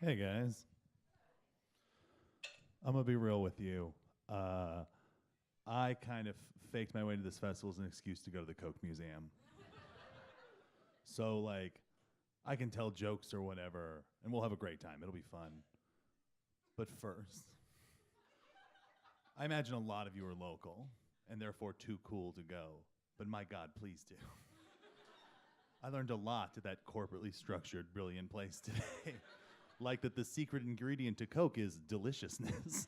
Hey guys, I'm gonna be real with you. Uh, I kind of faked my way to this festival as an excuse to go to the Coke Museum. So like, I can tell jokes or whatever, and we'll have a great time. It'll be fun. But first, I imagine a lot of you are local and therefore too cool to go. But my God, please do. I learned a lot at that corporately structured, brilliant place today. Like that the secret ingredient to Coke is deliciousness.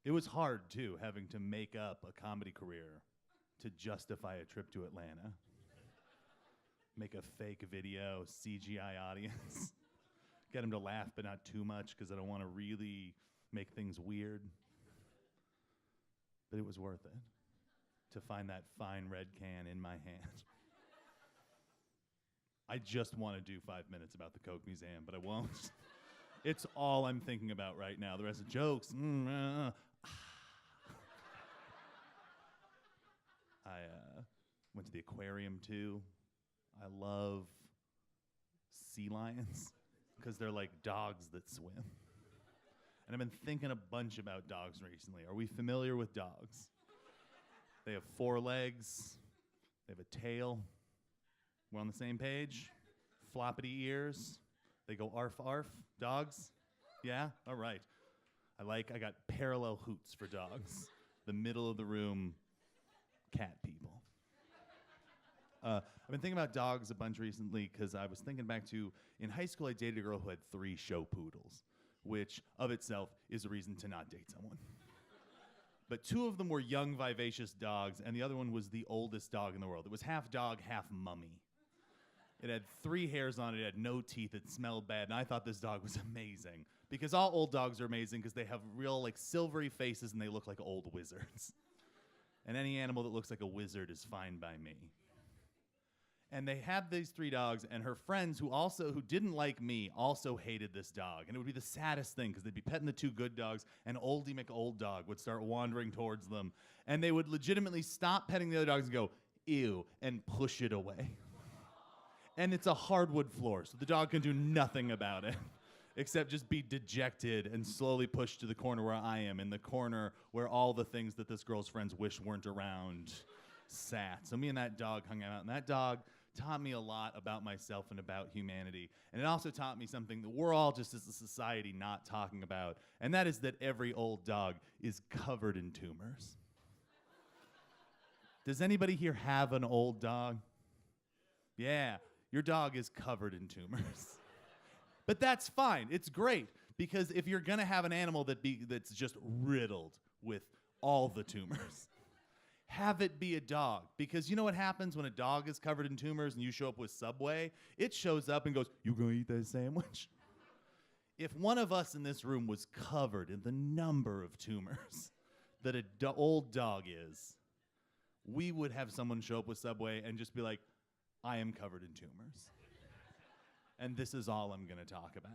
It was hard, too, having to make up a comedy career to justify a trip to Atlanta. Make a fake video, CGI audience. Get them to laugh, but not too much, because I don't want to really make things weird. But it was worth it to find that fine red can in my hand. I just want to do 5 minutes about the Coke Museum, but I won't. It's all I'm thinking about right now. The rest of jokes. I went to the aquarium too. I love sea lions because they're like dogs that swim. And I've been thinking a bunch about dogs recently. Are we familiar with dogs? They have 4 legs. They have a tail. We're on the same page. Floppity ears. They go arf arf. Dogs? Yeah? All right. I got parallel hoots for dogs. The middle of the room, cat people. I've been thinking about dogs a bunch recently because I was thinking back to, in high school I dated a girl who had 3 show poodles, which of itself is a reason to not date someone. But 2 of them were young, vivacious dogs, and the other one was the oldest dog in the world. It was half dog, half mummy. It had 3 hairs on it, it had no teeth, it smelled bad, and I thought this dog was amazing. Because all old dogs are amazing because they have real, like, silvery faces and they look like old wizards. And any animal that looks like a wizard is fine by me. And they had these 3 dogs, and her friends who didn't like me also hated this dog. And it would be the saddest thing because they'd be petting the 2 good dogs, and Oldie McOld Dog would start wandering towards them. And they would legitimately stop petting the other dogs and go, ew, and push it away. And it's a hardwood floor, so the dog can do nothing about it except just be dejected and slowly pushed to the corner where I am, in the corner where all the things that this girl's friends wish weren't around sat. So me and that dog hung out, and that dog taught me a lot about myself and about humanity. And it also taught me something that we're all just as a society not talking about, and that is that every old dog is covered in tumors. Does anybody here have an old dog? Yeah, your dog is covered in tumors. But that's fine. It's great, because if you're going to have an animal that's just riddled with all the tumors, have it be a dog. Because you know what happens when a dog is covered in tumors and you show up with Subway? It shows up and goes, "You gonna eat that sandwich?" If one of us in this room was covered in the number of tumors that an old dog is, we would have someone show up with Subway and just be like, "I am covered in tumors. And this is all I'm going to talk about."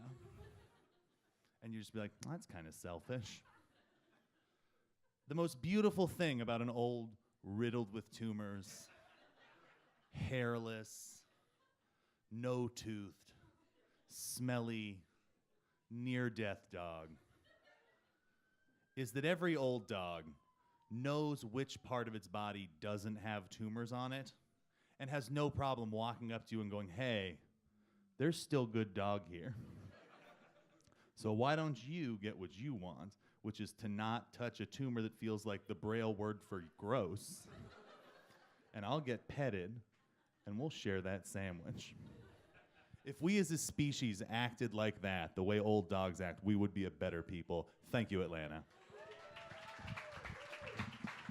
And you just be like, "That's kind of selfish." The most beautiful thing about an old, riddled with tumors, hairless, no-toothed, smelly, near-death dog is that every old dog knows which part of its body doesn't have tumors on it and has no problem walking up to you and going, "Hey, there's still good dog here. So why don't you get what you want, which is to not touch a tumor that feels like the Braille word for gross, and I'll get petted, and we'll share that sandwich." If we as a species acted like that, the way old dogs act, we would be a better people. Thank you, Atlanta.